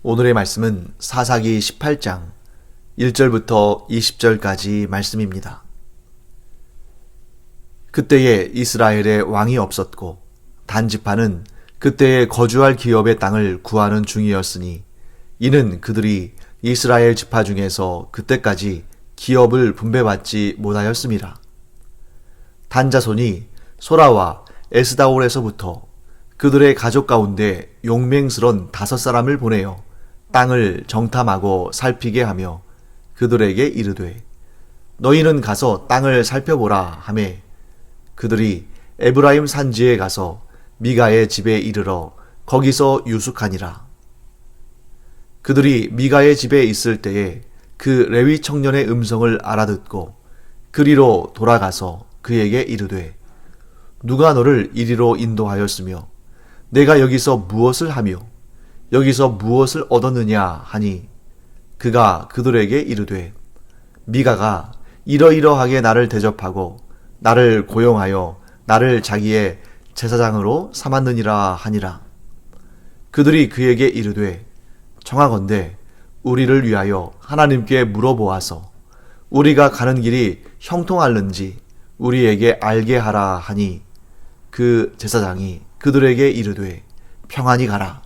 오늘의 말씀은 사사기 18장 1절부터 20절까지 말씀입니다. 그때에 이스라엘에 왕이 없었고 단지파는 그때에 거주할 기업의 땅을 구하는 중이었으니 이는 그들이 이스라엘 지파 중에서 그때까지 기업을 분배받지 못하였습니다. 단 자손이 소라와 에스다올에서부터 그들의 가족 가운데 용맹스런 5사람을 보내어 땅을 정탐하고 살피게 하며 그들에게 이르되 너희는 가서 땅을 살펴보라 하매 그들이 에브라임 산지에 가서 미가의 집에 이르러 거기서 유숙하니라. 그들이 미가의 집에 있을 때에 그 레위 청년의 음성을 알아듣고 그리로 돌아가서 그에게 이르되 누가 너를 이리로 인도하였으며 내가 여기서 무엇을 하며 여기서 무엇을 얻었느냐 하니 그가 그들에게 이르되 미가가 이러이러하게 나를 대접하고 나를 고용하여 나를 자기의 제사장으로 삼았느니라 하니라. 그들이 그에게 이르되 청하건대 우리를 위하여 하나님께 물어보아서 우리가 가는 길이 형통할는지 우리에게 알게 하라 하니 그 제사장이 그들에게 이르되 평안히 가라.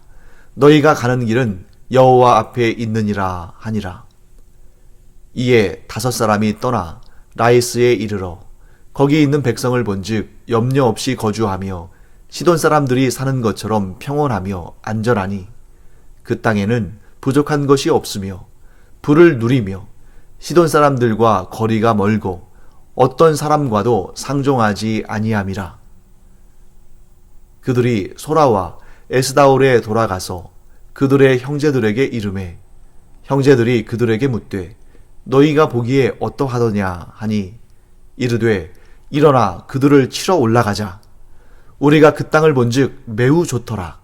너희가 가는 길은 여호와 앞에 있느니라 하니라. 이에 5사람이 떠나 라이스에 이르러 거기 있는 백성을 본즉 염려 없이 거주하며 시돈 사람들이 사는 것처럼 평온하며 안전하니 그 땅에는 부족한 것이 없으며 불을 누리며 시돈 사람들과 거리가 멀고 어떤 사람과도 상종하지 아니함이라. 그들이 소라와 에스다올에 돌아가서 그들의 형제들에게 이르매 형제들이 그들에게 묻되 너희가 보기에 어떠하더냐 하니 이르되 일어나 그들을 치러 올라가자. 우리가 그 땅을 본즉 매우 좋더라.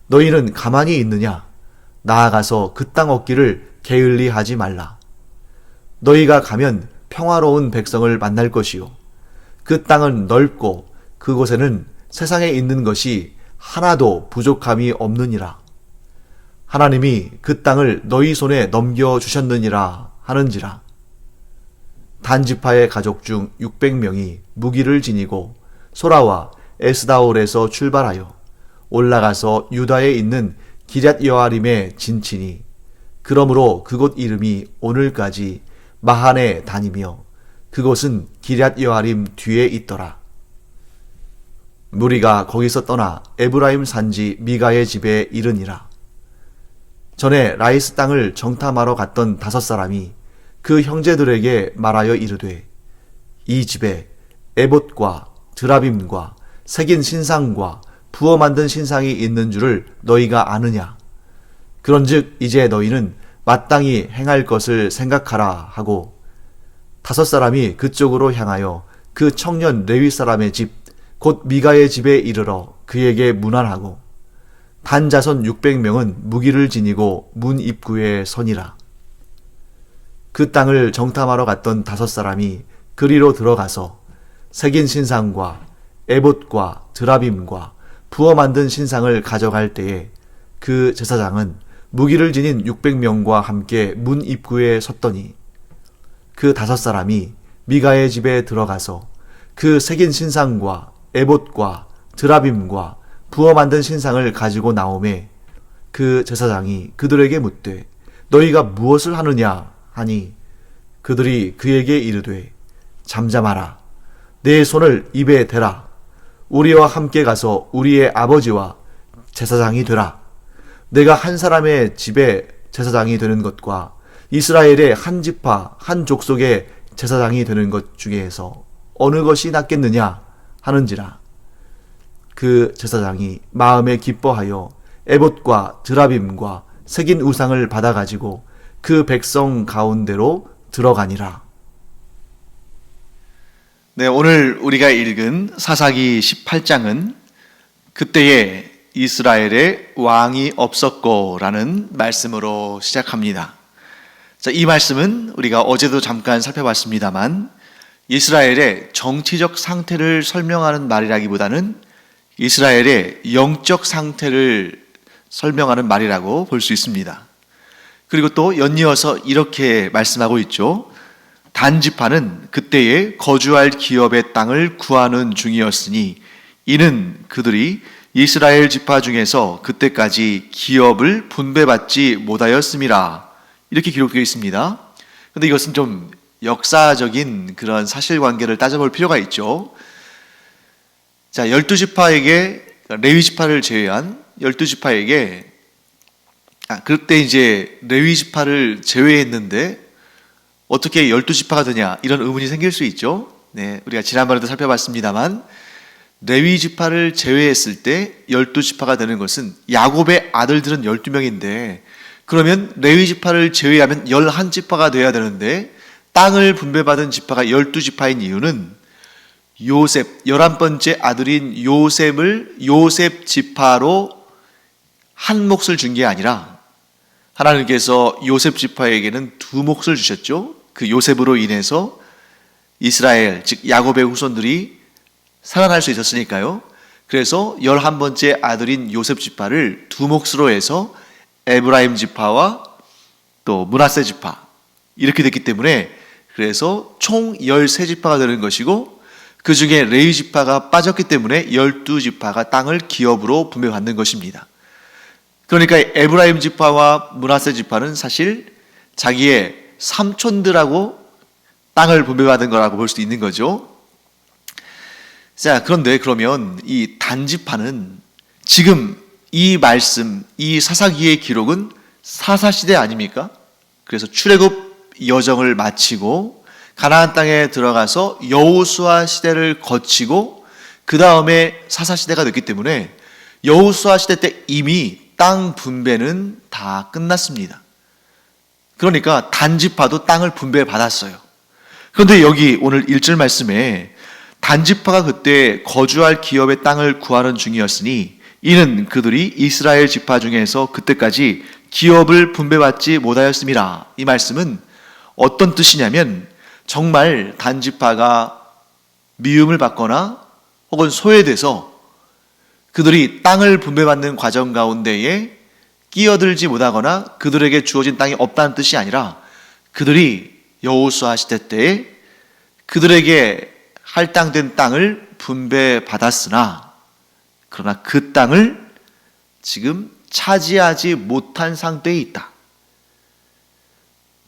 너희는 가만히 있느냐? 나아가서 그 땅 얻기를 게을리하지 말라. 너희가 가면 평화로운 백성을 만날 것이요 그 땅은 넓고 그곳에는 세상에 있는 것이 하나도 부족함이 없느니라. 하나님이 그 땅을 너희 손에 넘겨주셨느니라 하는지라. 단지파의 가족 중 600명이 무기를 지니고 소라와 에스다올에서 출발하여 올라가서 유다에 있는 기럇 여아림에 진치니 그러므로 그곳 이름이 오늘까지 마하네 다니며 그곳은 기럇 여아림 뒤에 있더라. 무리가 거기서 떠나 에브라임 산지 미가의 집에 이르니라. 전에 라이스 땅을 정탐하러 갔던 5사람이 그 형제들에게 말하여 이르되 이 집에 에봇과 드라빔과 새긴 신상과 부어 만든 신상이 있는 줄을 너희가 아느냐? 그런즉 이제 너희는 마땅히 행할 것을 생각하라 하고 5사람이 그쪽으로 향하여 그 청년 레위 사람의 집 곧 미가의 집에 이르러 그에게 문안하고 단자손 600명은 무기를 지니고 문 입구에 서니라. 그 땅을 정탐하러 갔던 5사람이 그리로 들어가서 새긴 신상과 에봇과 드라빔과 부어 만든 신상을 가져갈 때에 그 제사장은 무기를 지닌 600명과 함께 문 입구에 섰더니 그 5사람이 미가의 집에 들어가서 그 새긴 신상과 에봇과 드라빔과 부어 만든 신상을 가지고 나오매 그 제사장이 그들에게 묻되 너희가 무엇을 하느냐 하니 그들이 그에게 이르되 잠잠하라. 내 손을 입에 대라. 우리와 함께 가서 우리의 아버지와 제사장이 되라. 내가 한 사람의 집에 제사장이 되는 것과 이스라엘의 한 지파 한 족속의 제사장이 되는 것 중에서 어느 것이 낫겠느냐 하는지라. 그 제사장이 마음에 기뻐하여 에봇과 드라빔과 새긴 우상을 받아가지고 그 백성 가운데로 들어가니라. 네, 오늘 우리가 읽은 사사기 18장은 그때에 이스라엘에 왕이 없었고 라는 말씀으로 시작합니다. 자, 이 말씀은 우리가 어제도 잠깐 살펴봤습니다만 이스라엘의 정치적 상태를 설명하는 말이라기보다는 이스라엘의 영적 상태를 설명하는 말이라고 볼 수 있습니다. 그리고 또 연이어서 이렇게 말씀하고 있죠. 단지파는 그때에 거주할 기업의 땅을 구하는 중이었으니 이는 그들이 이스라엘 지파 중에서 그때까지 기업을 분배받지 못하였음이라. 이렇게 기록되어 있습니다. 그런데 이것은 좀 역사적인 그런 사실관계를 따져볼 필요가 있죠. 자, 12지파에게, 레위지파를 제외한 12지파에게, 그때 이제 레위지파를 제외했는데 어떻게 12지파가 되냐, 이런 의문이 생길 수 있죠. 네, 우리가 지난번에도 살펴봤습니다만 레위지파를 제외했을 때 12지파가 되는 것은 야곱의 아들들은 12명인데 그러면 레위지파를 제외하면 11지파가 되어야 되는데 땅을 분배받은 지파가 12지파인 이유는 요셉, 11번째 아들인 요셉을 요셉 지파로 한 몫을 준 게 아니라 하나님께서 요셉 지파에게는 두 몫을 주셨죠. 그 요셉으로 인해서 이스라엘, 즉 야곱의 후손들이 살아날 수 있었으니까요. 그래서 11번째 아들인 요셉 지파를 두 몫으로 해서 에브라임 지파와 또 므낫세 지파 이렇게 됐기 때문에 그래서 총 13지파가 되는 것이고 그 중에 레위 지파가 빠졌기 때문에 12지파가 땅을 기업으로 분배받는 것입니다. 그러니까 에브라임 지파와 므낫세 지파는 사실 자기의 삼촌들하고 땅을 분배받은 거라고 볼 수도 있는 거죠. 자, 그런데 그러면 이 단지파는 지금 이 말씀, 이 사사기의 기록은 사사시대 아닙니까? 그래서 출애굽 여정을 마치고 가나안 땅에 들어가서 여호수아 시대를 거치고 그 다음에 사사시대가 됐기 때문에 여호수아 시대 때 이미 땅 분배는 다 끝났습니다. 그러니까 단지파도 땅을 분배받았어요. 그런데 여기 오늘 1절 말씀에 단지파가 그때 거주할 기업의 땅을 구하는 중이었으니 이는 그들이 이스라엘 지파 중에서 그때까지 기업을 분배받지 못하였음이라. 이 말씀은 어떤 뜻이냐면 정말 단지파가 미움을 받거나 혹은 소외돼서 그들이 땅을 분배받는 과정 가운데에 끼어들지 못하거나 그들에게 주어진 땅이 없다는 뜻이 아니라 그들이 여호수아 시대 때에 그들에게 할당된 땅을 분배받았으나 그러나 그 땅을 지금 차지하지 못한 상태에 있다.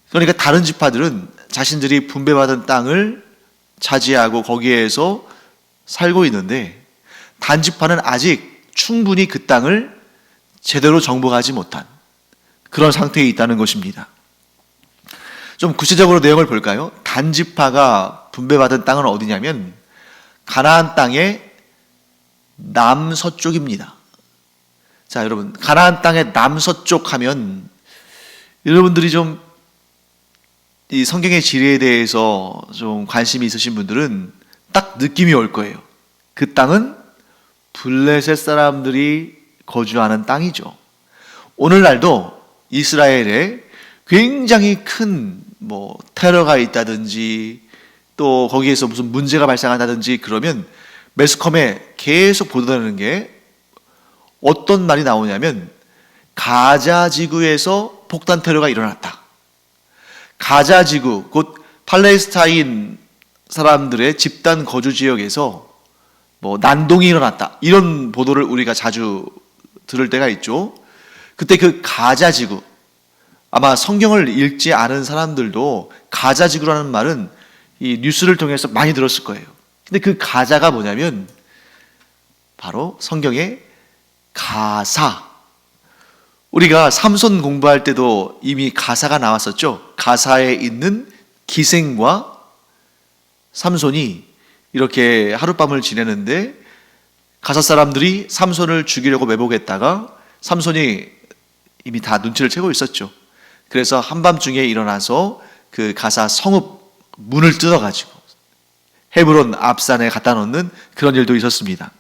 그러니까 다른 지파들은 자신들이 분배받은 땅을 차지하고 거기에서 살고 있는데 단지파는 아직 충분히 그 땅을 제대로 정복하지 못한 그런 상태에 있다는 것입니다. 좀 구체적으로 내용을 볼까요? 단지파가 분배받은 땅은 어디냐면 가나안 땅의 남서쪽입니다. 자, 여러분, 가나안 땅의 남서쪽 하면 여러분들이 좀 이 성경의 지리에 대해서 좀 관심이 있으신 분들은 딱 느낌이 올 거예요. 그 땅은 블레셋 사람들이 거주하는 땅이죠. 오늘날도 이스라엘에 굉장히 큰 테러가 있다든지 또 거기에서 무슨 문제가 발생한다든지 그러면 매스컴에 계속 보도되는 게 어떤 말이 나오냐면 가자 지구에서 폭탄 테러가 일어났다. 가자 지구, 곧 팔레스타인 사람들의 집단 거주 지역에서 난동이 일어났다. 이런 보도를 우리가 자주 들을 때가 있죠. 그때 그 가자 지구, 아마 성경을 읽지 않은 사람들도 가자 지구라는 말은 이 뉴스를 통해서 많이 들었을 거예요. 근데 그 가자가 뭐냐면 바로 성경의 가사. 우리가 삼손 공부할 때도 이미 가사가 나왔었죠. 가사에 있는 기생과 삼손이 이렇게 하룻밤을 지내는데 가사 사람들이 삼손을 죽이려고 매복했다가 삼손이 이미 다 눈치를 채고 있었죠. 그래서 한밤중에 일어나서 그 가사 성읍 문을 뜯어가지고 헤브론 앞산에 갖다 놓는 그런 일도 있었습니다.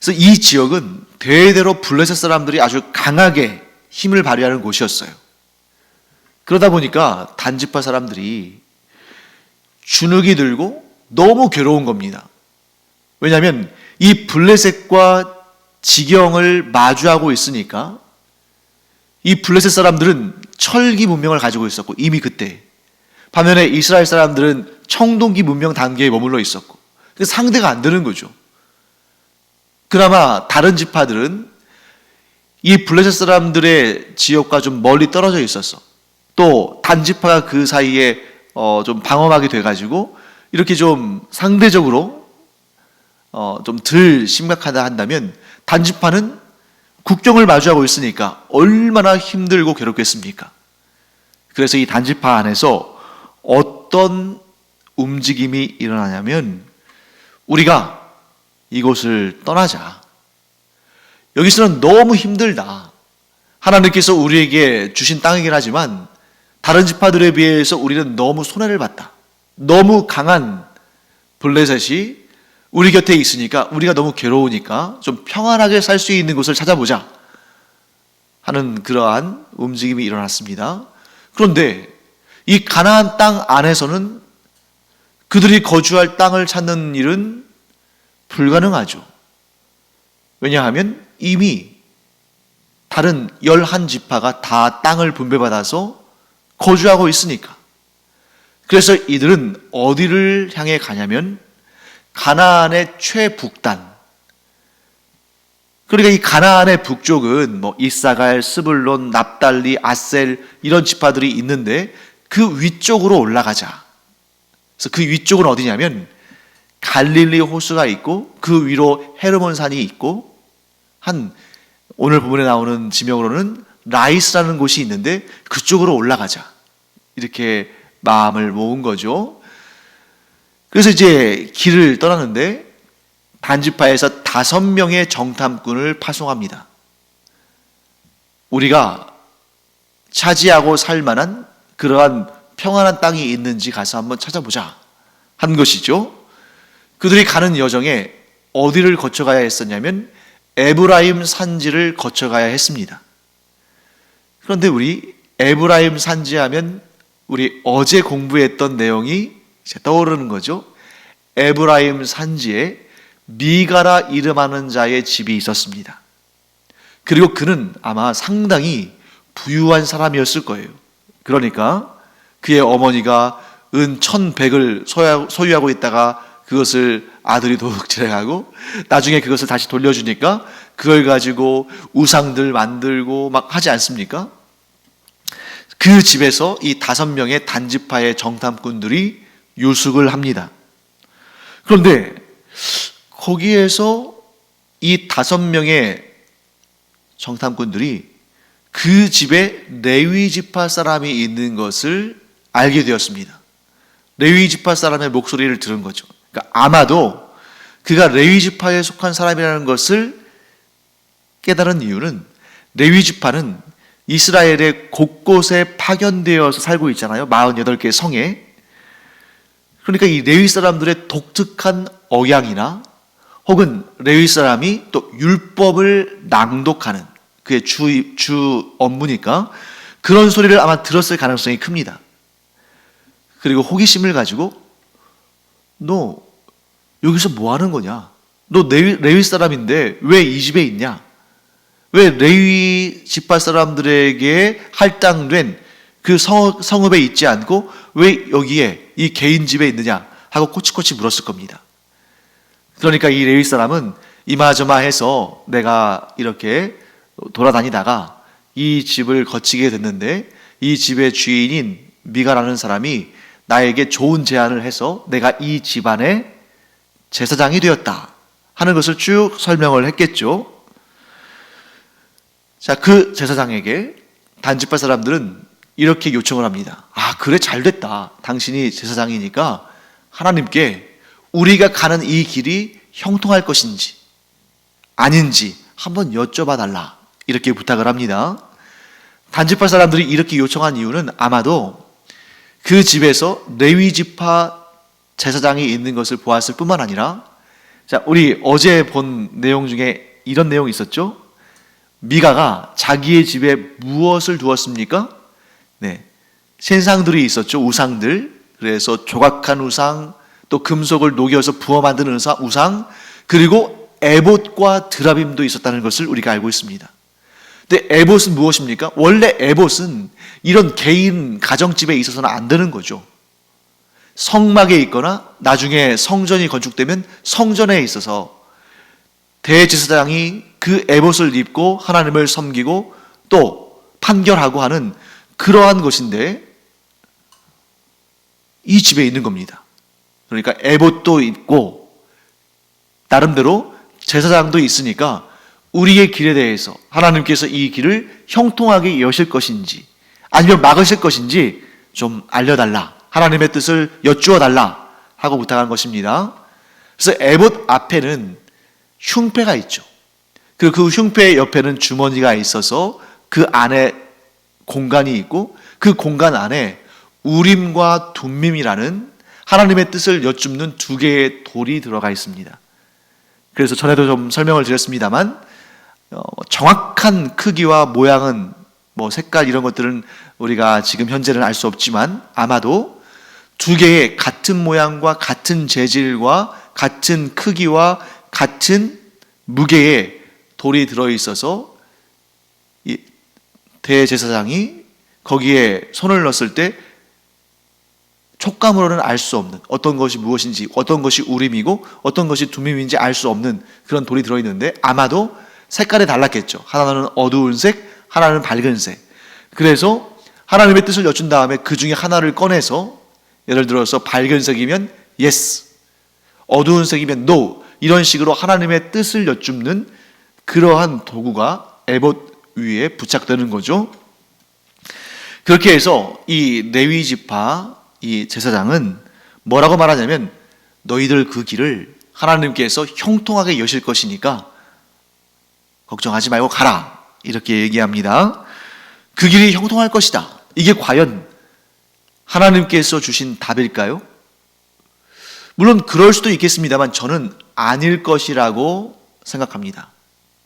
그래서 이 지역은 대대로 블레셋 사람들이 아주 강하게 힘을 발휘하는 곳이었어요. 그러다 보니까 단지파 사람들이 주눅이 들고 너무 괴로운 겁니다. 왜냐하면 이 블레셋과 지경을 마주하고 있으니까 이 블레셋 사람들은 철기 문명을 가지고 있었고 이미 그때 반면에 이스라엘 사람들은 청동기 문명 단계에 머물러 있었고 상대가 안 되는 거죠. 그나마 다른 지파들은 이 블레셋 사람들의 지역과 좀 멀리 떨어져 있었어. 또 단지파가 그 사이에 좀 방어막이 돼가지고 이렇게 좀 상대적으로 좀 덜 심각하다 한다면 단지파는 국경을 마주하고 있으니까 얼마나 힘들고 괴롭겠습니까? 그래서 이 단지파 안에서 어떤 움직임이 일어나냐면 우리가 이곳을 떠나자. 여기서는 너무 힘들다. 하나님께서 우리에게 주신 땅이긴 하지만 다른 지파들에 비해서 우리는 너무 손해를 봤다. 너무 강한 블레셋이 우리 곁에 있으니까 우리가 너무 괴로우니까 좀 평안하게 살 수 있는 곳을 찾아보자 하는 그러한 움직임이 일어났습니다. 그런데 이 가나안 땅 안에서는 그들이 거주할 땅을 찾는 일은 불가능하죠. 왜냐하면 이미 다른 11지파가 다 땅을 분배받아서 거주하고 있으니까. 그래서 이들은 어디를 향해 가냐면 가나안의 최북단. 그러니까 이 가나안의 북쪽은 뭐 이사갈, 스불론, 납달리, 아셀 이런 지파들이 있는데 그 위쪽으로 올라가자. 그래서 그 위쪽은 어디냐면 갈릴리 호수가 있고 그 위로 헤르몬 산이 있고 오늘 본문에 나오는 지명으로는 라이스라는 곳이 있는데 그쪽으로 올라가자. 이렇게 마음을 모은 거죠. 그래서 이제 길을 떠나는데 단지파에서 5명의 정탐꾼을 파송합니다. 우리가 차지하고 살 만한 그러한 평안한 땅이 있는지 가서 한번 찾아보자 한 것이죠. 그들이 가는 여정에 어디를 거쳐가야 했었냐면 에브라임 산지를 거쳐가야 했습니다. 그런데 우리 에브라임 산지 하면 우리 어제 공부했던 내용이 이제 떠오르는 거죠. 에브라임 산지에 미가라 이름하는 자의 집이 있었습니다. 그리고 그는 아마 상당히 부유한 사람이었을 거예요. 그러니까 그의 어머니가 은 1,100을 소유하고 있다가 그것을 아들이 도둑질해가고 나중에 그것을 다시 돌려주니까 그걸 가지고 우상들 만들고 막 하지 않습니까? 그 집에서 이 5명의 단지파의 정탐꾼들이 유숙을 합니다. 그런데 거기에서 이 5명의 정탐꾼들이 그 집에 레위 지파 사람이 있는 것을 알게 되었습니다. 레위 지파 사람의 목소리를 들은 거죠. 그러니까 아마도 그가 레위 지파에 속한 사람이라는 것을 깨달은 이유는 레위 지파는 이스라엘의 곳곳에 파견되어서 살고 있잖아요. 48개 성에. 그러니까 이 레위 사람들의 독특한 억양이나 혹은 레위 사람이 또 율법을 낭독하는 그의 주 업무니까 그런 소리를 아마 들었을 가능성이 큽니다. 그리고 호기심을 가지고 너 여기서 뭐 하는 거냐? 너 레위 사람인데 왜 이 집에 있냐? 왜 레위 지파 사람들에게 할당된 그 성읍에 있지 않고 왜 여기에 이 개인 집에 있느냐 하고 꼬치꼬치 물었을 겁니다. 그러니까 이 레위 사람은 이마저마해서 내가 이렇게 돌아다니다가 이 집을 거치게 됐는데 이 집의 주인인 미가라는 사람이 나에게 좋은 제안을 해서 내가 이 집안의 제사장이 되었다 하는 것을 쭉 설명을 했겠죠. 자, 그 제사장에게 단지파 사람들은 이렇게 요청을 합니다. 아, 그래, 잘 됐다. 당신이 제사장이니까 하나님께 우리가 가는 이 길이 형통할 것인지 아닌지 한번 여쭤봐 달라. 이렇게 부탁을 합니다. 단지파 사람들이 이렇게 요청한 이유는 아마도 그 집에서 레위 지파 제사장이 있는 것을 보았을 뿐만 아니라, 자, 우리 어제 본 내용 중에 이런 내용이 있었죠? 미가가 자기의 집에 무엇을 두었습니까? 네, 신상들이 있었죠. 우상들. 그래서 조각한 우상, 또 금속을 녹여서 부어 만드는 우상, 그리고 에봇과 드라빔도 있었다는 것을 우리가 알고 있습니다. 근데 에봇은 무엇입니까? 원래 에봇은 이런 개인 가정집에 있어서는 안 되는 거죠. 성막에 있거나 나중에 성전이 건축되면 성전에 있어서 대제사장이 그 에봇을 입고 하나님을 섬기고 또 판결하고 하는 그러한 것인데 이 집에 있는 겁니다. 그러니까 에봇도 있고 나름대로 제사장도 있으니까 우리의 길에 대해서 하나님께서 이 길을 형통하게 여실 것인지 아니면 막으실 것인지 좀 알려달라, 하나님의 뜻을 여쭈어 달라 하고 부탁한 것입니다. 그래서 에봇 앞에는 흉패가 있죠. 그리고 그 흉패 옆에는 주머니가 있어서 그 안에 공간이 있고 그 공간 안에 우림과 둠밈이라는 하나님의 뜻을 여쭙는 두 개의 돌이 들어가 있습니다. 그래서 전에도 좀 설명을 드렸습니다만 정확한 크기와 모양은 색깔 이런 것들은 우리가 지금 현재는 알 수 없지만 아마도 두 개의 같은 모양과 같은 재질과 같은 크기와 같은 무게의 돌이 들어있어서 이 대제사장이 거기에 손을 넣었을 때 촉감으로는 알 수 없는 어떤 것이 무엇인지, 어떤 것이 우림이고 어떤 것이 둠밈인지 알 수 없는 그런 돌이 들어있는데 아마도 색깔이 달랐겠죠. 하나는 어두운 색, 하나는 밝은 색. 그래서 하나님의 뜻을 여쭌 다음에 그 중에 하나를 꺼내서 예를 들어서 밝은 색이면 yes, 어두운 색이면 no, 이런 식으로 하나님의 뜻을 여쭙는 그러한 도구가 에봇 위에 부착되는 거죠. 그렇게 해서 이 레위 지파 이 제사장은 뭐라고 말하냐면 너희들 그 길을 하나님께서 형통하게 여실 것이니까 걱정하지 말고 가라, 이렇게 얘기합니다. 그 길이 형통할 것이다. 이게 과연 하나님께서 주신 답일까요? 물론 그럴 수도 있겠습니다만 저는 아닐 것이라고 생각합니다.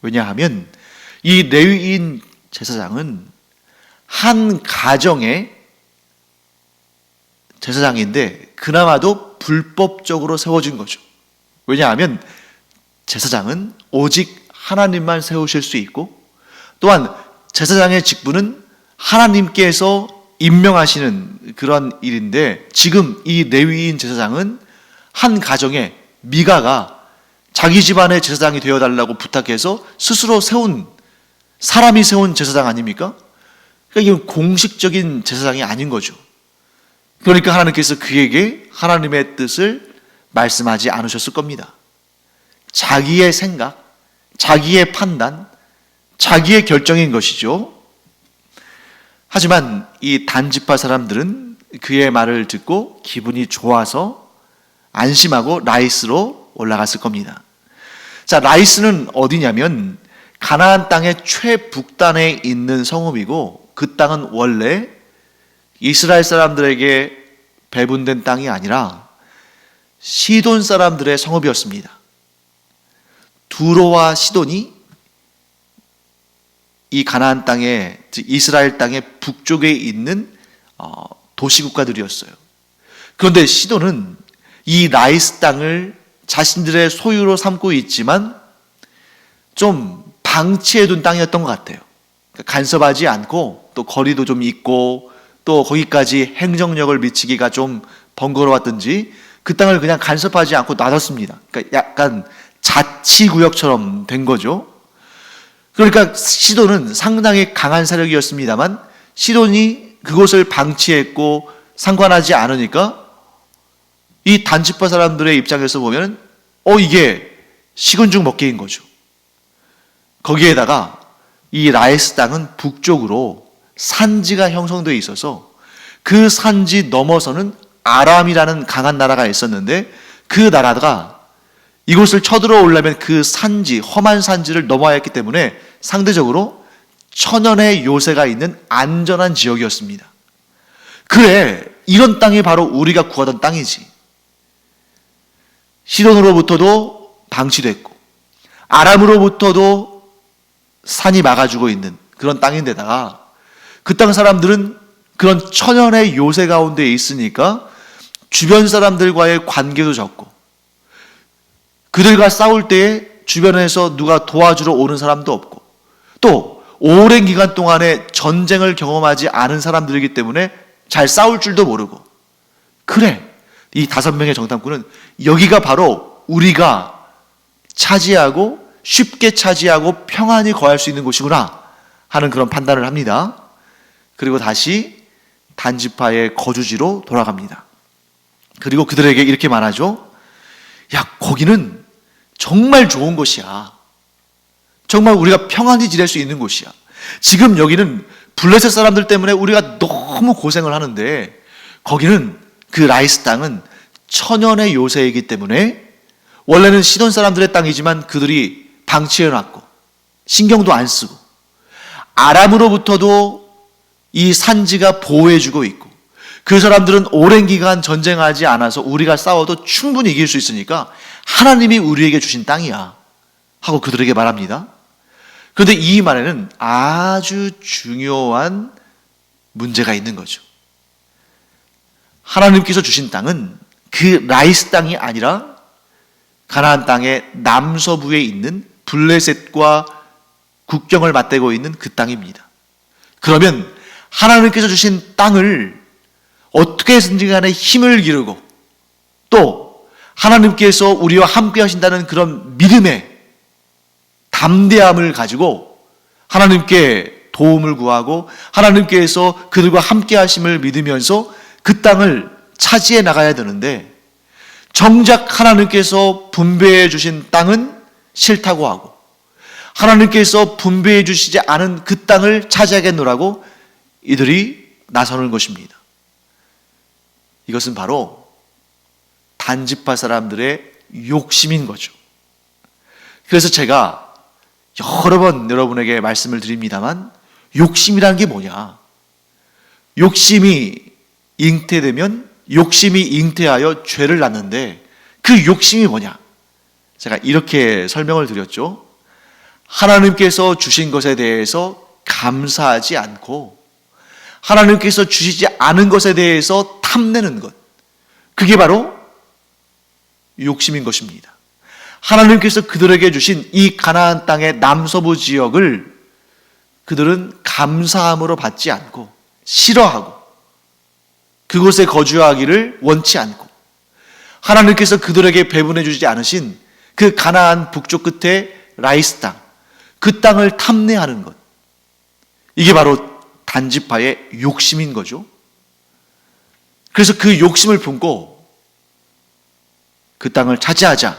왜냐하면 이 레위인 제사장은 한 가정의 제사장인데 그나마도 불법적으로 세워진 거죠. 왜냐하면 제사장은 오직 하나님만 세우실 수 있고 또한 제사장의 직분은 하나님께서 임명하시는 그런 일인데 지금 이 레위인 제사장은 한 가정에 미가가 자기 집안의 제사장이 되어달라고 부탁해서 스스로 세운, 사람이 세운 제사장 아닙니까? 그러니까 이건 공식적인 제사장이 아닌 거죠. 그러니까 하나님께서 그에게 하나님의 뜻을 말씀하지 않으셨을 겁니다. 자기의 생각, 자기의 판단, 자기의 결정인 것이죠. 하지만 이 단지파 사람들은 그의 말을 듣고 기분이 좋아서 안심하고 라이스로 올라갔을 겁니다. 자, 라이스는 어디냐면 가나안 땅의 최북단에 있는 성읍이고 그 땅은 원래 이스라엘 사람들에게 배분된 땅이 아니라 시돈 사람들의 성읍이었습니다. 두로와 시돈이 이 가나안 땅에, 즉 이스라엘 땅의 북쪽에 있는 도시국가들이었어요. 그런데 시돈은 이 라이스 땅을 자신들의 소유로 삼고 있지만 좀 방치해둔 땅이었던 것 같아요. 간섭하지 않고 또 거리도 좀 있고 또 거기까지 행정력을 미치기가 좀 번거로웠든지 그 땅을 그냥 간섭하지 않고 놔뒀습니다. 그러니까 약간 자치구역처럼 된 거죠. 그러니까 시돈은 상당히 강한 세력이었습니다만 시돈이 그곳을 방치했고 상관하지 않으니까 이 단지파 사람들의 입장에서 보면 이게 식은죽 먹기인 거죠. 거기에다가 이 라이스 땅은 북쪽으로 산지가 형성되어 있어서 그 산지 넘어서는 아람이라는 강한 나라가 있었는데 그 나라가 이곳을 쳐들어오려면 그 산지, 험한 산지를 넘어야 했기 때문에 상대적으로 천연의 요새가 있는 안전한 지역이었습니다. 그래, 이런 땅이 바로 우리가 구하던 땅이지. 시돈으로부터도 방치됐고 아람으로부터도 산이 막아주고 있는 그런 땅인데다가 그 땅 사람들은 그런 천연의 요새 가운데 있으니까 주변 사람들과의 관계도 적고 그들과 싸울 때에 주변에서 누가 도와주러 오는 사람도 없고, 또 오랜 기간 동안에 전쟁을 경험하지 않은 사람들이기 때문에 잘 싸울 줄도 모르고, 그래, 이 5명의 정탐꾼은 여기가 바로 우리가 차지하고 쉽게 차지하고 평안히 거할 수 있는 곳이구나 하는 그런 판단을 합니다. 그리고 다시 단지파의 거주지로 돌아갑니다. 그리고 그들에게 이렇게 말하죠. 야, 거기는 정말 좋은 곳이야. 정말 우리가 평안히 지낼 수 있는 곳이야. 지금 여기는 블레셋 사람들 때문에 우리가 너무 고생을 하는데, 거기는 그 라이스 땅은 천연의 요새이기 때문에 원래는 시돈 사람들의 땅이지만 그들이 방치해놨고 신경도 안 쓰고 아람으로부터도 이 산지가 보호해주고 있고, 그 사람들은 오랜 기간 전쟁하지 않아서 우리가 싸워도 충분히 이길 수 있으니까 하나님이 우리에게 주신 땅이야 하고 그들에게 말합니다. 그런데 이 말에는 아주 중요한 문제가 있는 거죠. 하나님께서 주신 땅은 그 라이스 땅이 아니라 가나안 땅의 남서부에 있는 블레셋과 국경을 맞대고 있는 그 땅입니다. 그러면 하나님께서 주신 땅을 어떻게 해서든지 간에 힘을 기르고, 또 하나님께서 우리와 함께 하신다는 그런 믿음의 담대함을 가지고 하나님께 도움을 구하고 하나님께서 그들과 함께 하심을 믿으면서 그 땅을 차지해 나가야 되는데, 정작 하나님께서 분배해 주신 땅은 싫다고 하고 하나님께서 분배해 주시지 않은 그 땅을 차지하겠노라고 이들이 나서는 것입니다. 이것은 바로 단지파 사람들의 욕심인 거죠. 그래서 제가 여러 번 여러분에게 말씀을 드립니다만, 욕심이라는 게 뭐냐? 욕심이 잉태되면 욕심이 잉태하여 죄를 낳는데, 그 욕심이 뭐냐? 제가 이렇게 설명을 드렸죠. 하나님께서 주신 것에 대해서 감사하지 않고 하나님께서 주시지 않은 것에 대해서 탐내는 것, 그게 바로 욕심인 것입니다. 하나님께서 그들에게 주신 이 가나안 땅의 남서부 지역을 그들은 감사함으로 받지 않고 싫어하고 그곳에 거주하기를 원치 않고, 하나님께서 그들에게 배분해 주지 않으신 그 가나안 북쪽 끝에 라이스 땅, 그 땅을 탐내하는 것, 이게 바로 단지파의 욕심인 거죠. 그래서 그 욕심을 품고 그 땅을 차지하자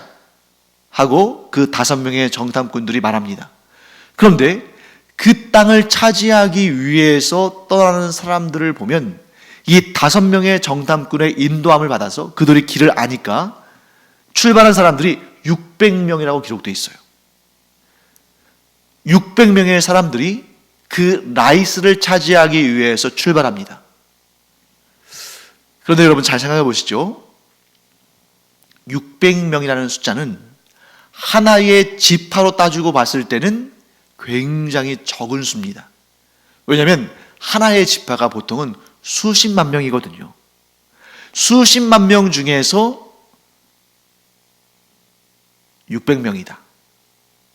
하고 그 5명의 정탐꾼들이 말합니다. 그런데 그 땅을 차지하기 위해서 떠나는 사람들을 보면 이 5명의 정탐꾼의 인도함을 받아서 그들이 길을 아니까 출발한 사람들이 600명이라고 기록되어 있어요. 600명의 사람들이 그 라이스를 차지하기 위해서 출발합니다. 그런데 여러분 잘 생각해 보시죠. 600명이라는 숫자는 하나의 지파로 따지고 봤을 때는 굉장히 적은 수입니다. 왜냐하면 하나의 지파가 보통은 수십만 명이거든요. 수십만 명 중에서 600명이다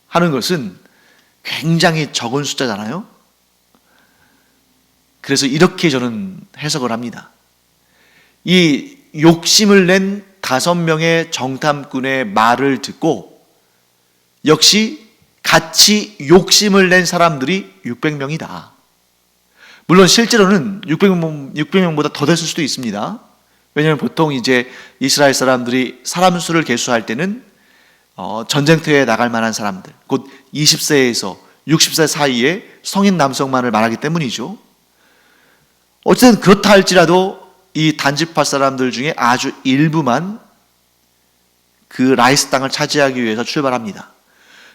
하는 것은 굉장히 적은 숫자잖아요. 그래서 이렇게 저는 해석을 합니다. 이 욕심을 낸 5명의 정탐꾼의 말을 듣고 역시 같이 욕심을 낸 사람들이 600명이다. 물론 실제로는 600명보다 더 됐을 수도 있습니다. 왜냐하면 보통 이제 이스라엘 사람들이 사람 수를 계수할 때는 전쟁터에 나갈 만한 사람들, 곧 20세에서 60세 사이에 성인 남성만을 말하기 때문이죠. 어쨌든 그렇다 할지라도 이 단지파 사람들 중에 아주 일부만 그 라이스 땅을 차지하기 위해서 출발합니다.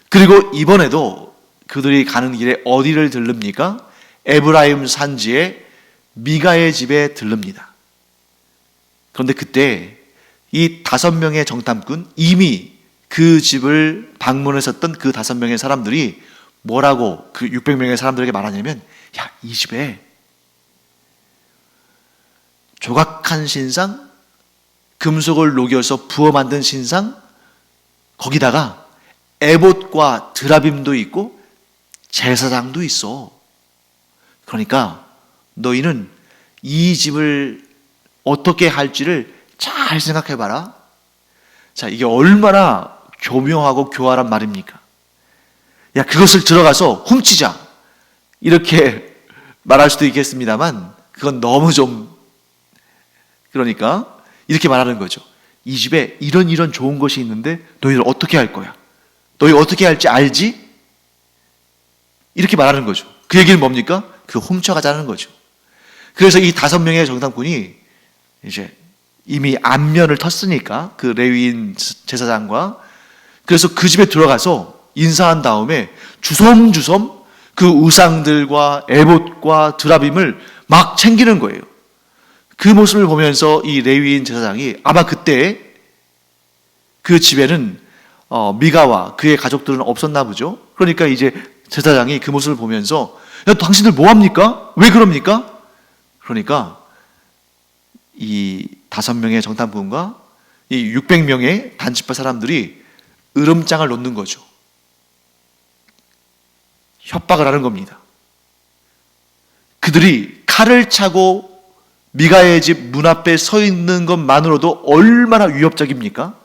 그리고 이번에도 그들이 가는 길에 어디를 들릅니까? 에브라임 산지에 미가의 집에 들릅니다. 그런데 그때 이 5명의 정탐꾼, 이미 그 집을 방문했었던 그 5명의 사람들이 뭐라고 그 600명의 사람들에게 말하냐면, 야, 이 집에 조각한 신상, 금속을 녹여서 부어 만든 신상, 거기다가 에봇과 드라빔도 있고 제사장도 있어. 그러니까 너희는 이 집을 어떻게 할지를 잘 생각해봐라. 자, 이게 얼마나 교묘하고 교활한 말입니까? 야, 그것을 들어가서 훔치자, 이렇게 말할 수도 있겠습니다만 그건 너무 좀, 그러니까 이렇게 말하는 거죠. 이 집에 이런 좋은 것이 있는데 너희들 어떻게 할 거야? 너희 어떻게 할지 알지? 이렇게 말하는 거죠. 그 얘기는 뭡니까? 그 훔쳐가자는 거죠. 그래서 이 5명의 정탐꾼이 이제 이미 안면을 텄으니까 그 레위인 제사장과, 그래서 그 집에 들어가서 인사한 다음에 주섬주섬 그 우상들과 에봇과 드라빔을 막 챙기는 거예요. 그 모습을 보면서 이 레위인 제사장이 아마 그때 그 집에는 미가와 그의 가족들은 없었나 보죠. 그러니까 이제 제사장이 그 모습을 보면서 야, 당신들 뭐합니까? 왜 그럽니까? 그러니까 이 5명의 정탐꾼과 이 600명의 단지파 사람들이 으름장을 놓는 거죠. 협박을 하는 겁니다. 그들이 칼을 차고 미가의 집 문 앞에 서 있는 것만으로도 얼마나 위협적입니까?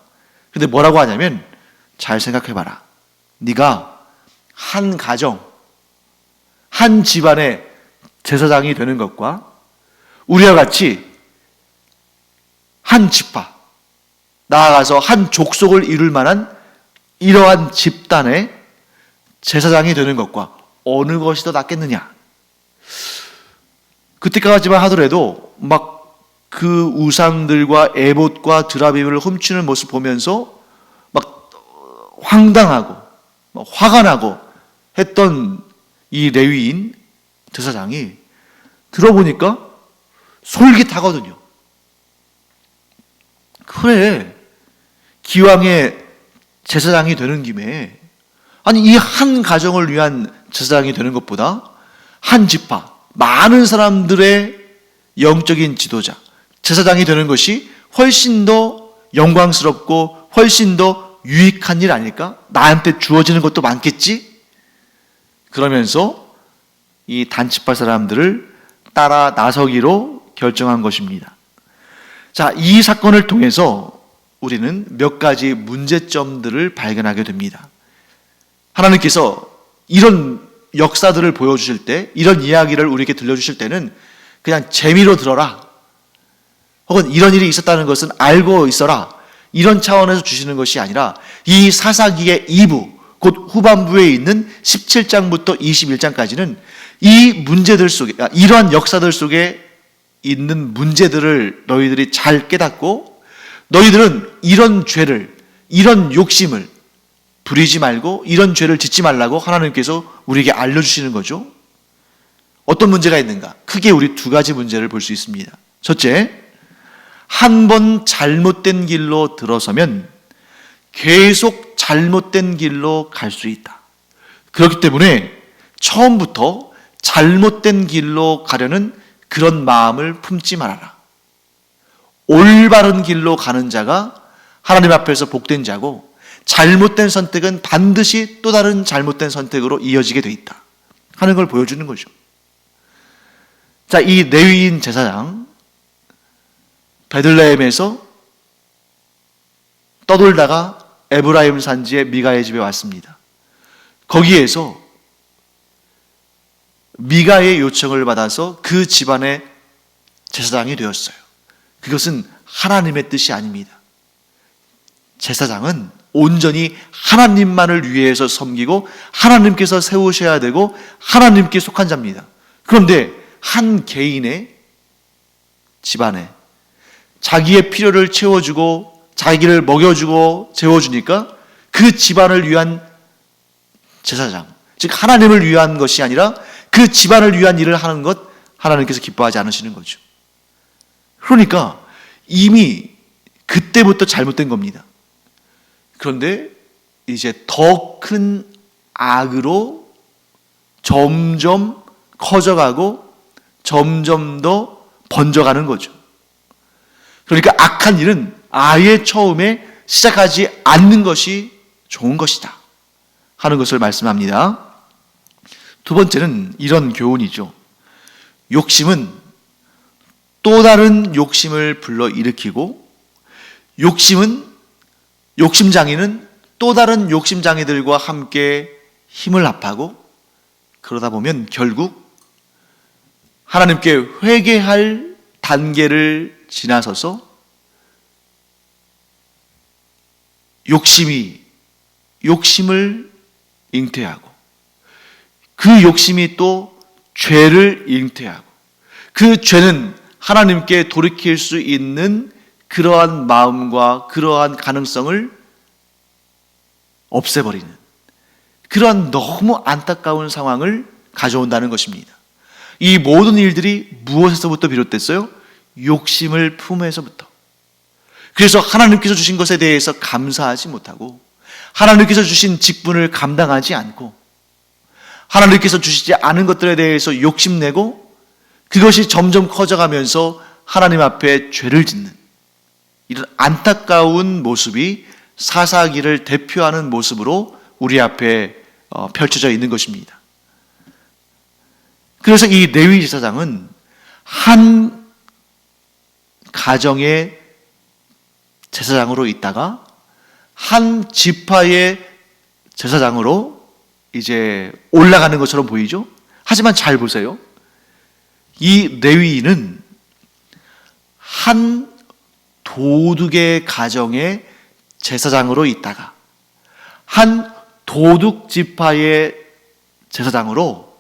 근데 뭐라고 하냐면, 잘 생각해봐라. 네가 한 가정, 한 집안의 제사장이 되는 것과 우리와 같이 한 지파, 나아가서 한 족속을 이룰 만한 이러한 집단의 제사장이 되는 것과 어느 것이 더 낫겠느냐? 그때까지만 하더라도 막 그 우상들과 에봇과 드라빔을 훔치는 모습 보면서 막 황당하고 막 화가 나고 했던 이 레위인 제사장이 들어보니까 솔깃하거든요. 그래, 기왕에 제사장이 되는 김에, 아니 이 한 가정을 위한 제사장이 되는 것보다 한 지파, 많은 사람들의 영적인 지도자, 제사장이 되는 것이 훨씬 더 영광스럽고 훨씬 더 유익한 일 아닐까? 나한테 주어지는 것도 많겠지? 그러면서 이 단지파 사람들을 따라 나서기로 결정한 것입니다. 자, 이 사건을 통해서 우리는 몇 가지 문제점들을 발견하게 됩니다. 하나님께서 이런 역사들을 보여주실 때, 이런 이야기를 우리에게 들려주실 때는 그냥 재미로 들어라, 혹은 이런 일이 있었다는 것은 알고 있어라, 이런 차원에서 주시는 것이 아니라 이 사사기의 2부, 곧 후반부에 있는 17장부터 21장까지는 이 문제들 속에, 이러한 역사들 속에 있는 문제들을 너희들이 잘 깨닫고, 너희들은 이런 죄를, 이런 욕심을 부리지 말고 이런 죄를 짓지 말라고 하나님께서 우리에게 알려주시는 거죠. 어떤 문제가 있는가? 크게 우리 2가지 문제를 볼 수 있습니다. 첫째, 한 번 잘못된 길로 들어서면 계속 잘못된 길로 갈 수 있다. 그렇기 때문에 처음부터 잘못된 길로 가려는 그런 마음을 품지 말아라. 올바른 길로 가는 자가 하나님 앞에서 복된 자고, 잘못된 선택은 반드시 또 다른 잘못된 선택으로 이어지게 돼 있다 하는 걸 보여주는 거죠. 자, 이 레위인 제사장, 베들레헴에서 떠돌다가 에브라임 산지의 미가의 집에 왔습니다. 거기에서 미가의 요청을 받아서 그 집안의 제사장이 되었어요. 그것은 하나님의 뜻이 아닙니다. 제사장은 온전히 하나님만을 위해서 섬기고 하나님께서 세우셔야 되고 하나님께 속한 자입니다. 그런데 한 개인의 집안에 자기의 필요를 채워주고 자기를 먹여주고 재워주니까 그 집안을 위한 제사장, 즉 하나님을 위한 것이 아니라 그 집안을 위한 일을 하는 것, 하나님께서 기뻐하지 않으시는 거죠. 그러니까 이미 그때부터 잘못된 겁니다. 그런데 이제 더 큰 악으로 점점 커져가고 점점 더 번져가는 거죠. 그러니까 악한 일은 아예 처음에 시작하지 않는 것이 좋은 것이다 하는 것을 말씀합니다. 두 번째는 이런 교훈이죠. 욕심은 또 다른 욕심을 불러일으키고, 욕심장애는 또 다른 욕심장애들과 함께 힘을 합하고, 그러다 보면 결국 하나님께 회개할 단계를 지나서서 욕심을 잉태하고, 그 욕심이 또 죄를 잉태하고, 그 죄는 하나님께 돌이킬 수 있는 그러한 마음과 그러한 가능성을 없애버리는 그러한 너무 안타까운 상황을 가져온다는 것입니다. 이 모든 일들이 무엇에서부터 비롯됐어요? 욕심을 품에서부터. 그래서 하나님께서 주신 것에 대해서 감사하지 못하고, 하나님께서 주신 직분을 감당하지 않고, 하나님께서 주시지 않은 것들에 대해서 욕심내고, 그것이 점점 커져가면서 하나님 앞에 죄를 짓는 이런 안타까운 모습이 사사기를 대표하는 모습으로 우리 앞에 펼쳐져 있는 것입니다. 그래서 이 레위 제사장은 한 가정의 제사장으로 있다가 한 지파의 제사장으로 이제 올라가는 것처럼 보이죠? 하지만 잘 보세요. 이 레위인은 한 도둑의 가정의 제사장으로 있다가 한 도둑 지파의 제사장으로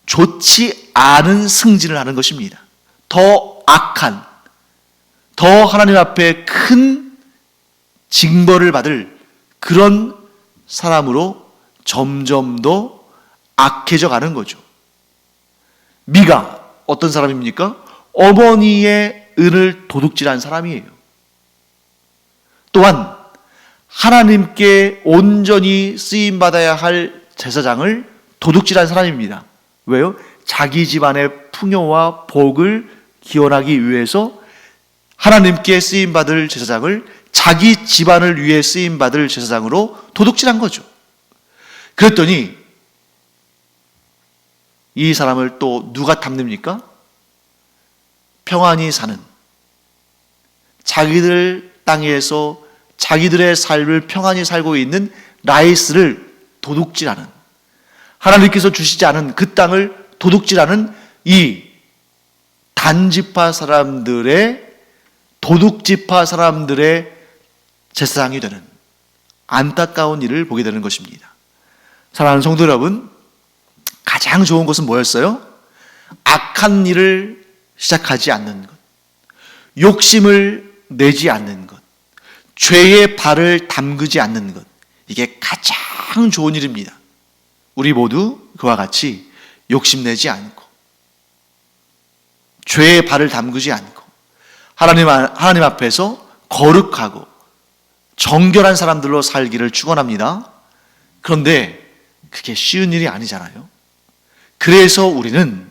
좋지 않은 승진을 하는 것입니다. 더 악한, 더 하나님 앞에 큰 징벌을 받을 그런 사람으로 점점 더 악해져 가는 거죠. 미가 어떤 사람입니까? 어머니의 은을 도둑질한 사람이에요. 또한 하나님께 온전히 쓰임받아야 할 제사장을 도둑질한 사람입니다. 왜요? 자기 집안의 풍요와 복을 기원하기 위해서 하나님께 쓰임받을 제사장을 자기 집안을 위해 쓰임받을 제사장으로 도둑질한 거죠. 그랬더니 이 사람을 또 누가 탐냅니까? 평안히 사는, 자기들 땅에서 자기들의 삶을 평안히 살고 있는 라이스를 도둑질하는, 하나님께서 주시지 않은 그 땅을 도둑질하는 이 단지파 사람들의, 도둑지파 사람들의 제사장이 되는 안타까운 일을 보게 되는 것입니다. 사랑하는 성도 여러분, 가장 좋은 것은 뭐였어요? 악한 일을 시작하지 않는 것, 욕심을 내지 않는 것, 죄의 발을 담그지 않는 것, 이게 가장 좋은 일입니다. 우리 모두 그와 같이 욕심내지 않고, 죄의 발을 담그지 않고, 하나님 앞에서 거룩하고 정결한 사람들로 살기를 축원합니다. 그런데 그게 쉬운 일이 아니잖아요. 그래서 우리는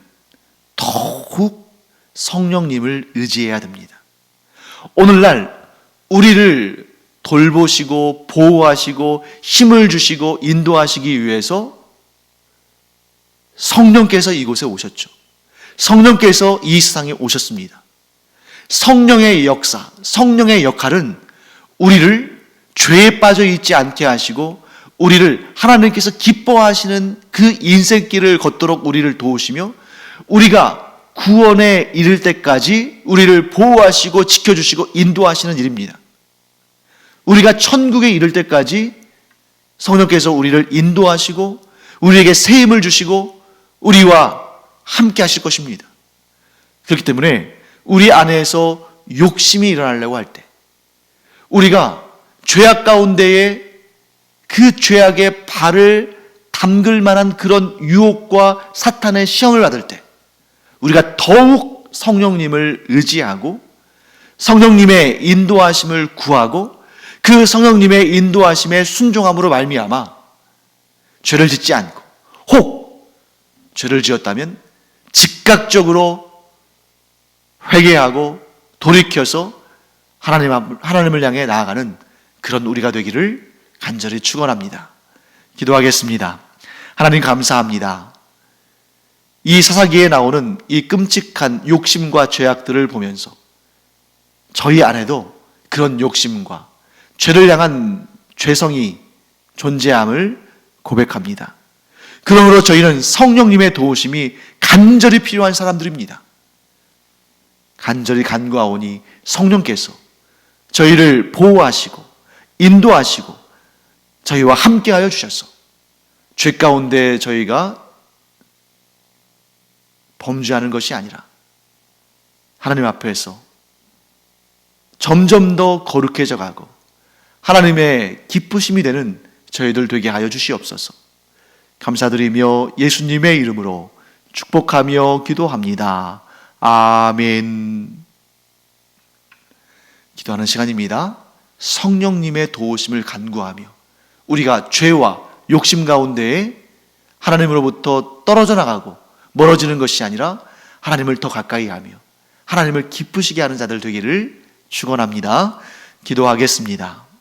더욱 성령님을 의지해야 됩니다. 오늘날 우리를 돌보시고 보호하시고 힘을 주시고 인도하시기 위해서 성령께서 이곳에 오셨죠. 성령께서 이 세상에 오셨습니다. 성령의 역사, 성령의 역할은 우리를 죄에 빠져 있지 않게 하시고 우리를 하나님께서 기뻐하시는 그 인생길을 걷도록 우리를 도우시며 우리가 구원에 이를 때까지 우리를 보호하시고 지켜주시고 인도하시는 일입니다. 우리가 천국에 이를 때까지 성령께서 우리를 인도하시고 우리에게 새 힘을 주시고 우리와 함께 하실 것입니다. 그렇기 때문에 우리 안에서 욕심이 일어나려고 할 때, 우리가 죄악 가운데에 그 죄악의 발을 담글 만한 그런 유혹과 사탄의 시험을 받을 때 우리가 더욱 성령님을 의지하고 성령님의 인도하심을 구하고 그 성령님의 인도하심에 순종함으로 말미암아 죄를 짓지 않고, 혹 죄를 지었다면 즉각적으로 회개하고 돌이켜서 하나님을 향해 나아가는 그런 우리가 되기를 간절히 축원합니다. 기도하겠습니다. 하나님 감사합니다. 이 사사기에 나오는 이 끔찍한 욕심과 죄악들을 보면서 저희 안에도 그런 욕심과 죄를 향한 죄성이 존재함을 고백합니다. 그러므로 저희는 성령님의 도우심이 간절히 필요한 사람들입니다. 간절히 간구하오니 성령께서 저희를 보호하시고 인도하시고 저희와 함께하여 주셔서 죄 가운데 저희가 범죄하는 것이 아니라 하나님 앞에서 점점 더 거룩해져 가고 하나님의 기쁘심이 되는 저희들 되게 하여 주시옵소서. 감사드리며 예수님의 이름으로 축복하며 기도합니다. 아멘. 기도하는 시간입니다. 성령님의 도우심을 간구하며 우리가 죄와 욕심 가운데에 하나님으로부터 떨어져 나가고 멀어지는 것이 아니라 하나님을 더 가까이 하며 하나님을 기쁘시게 하는 자들 되기를 축원합니다. 기도하겠습니다.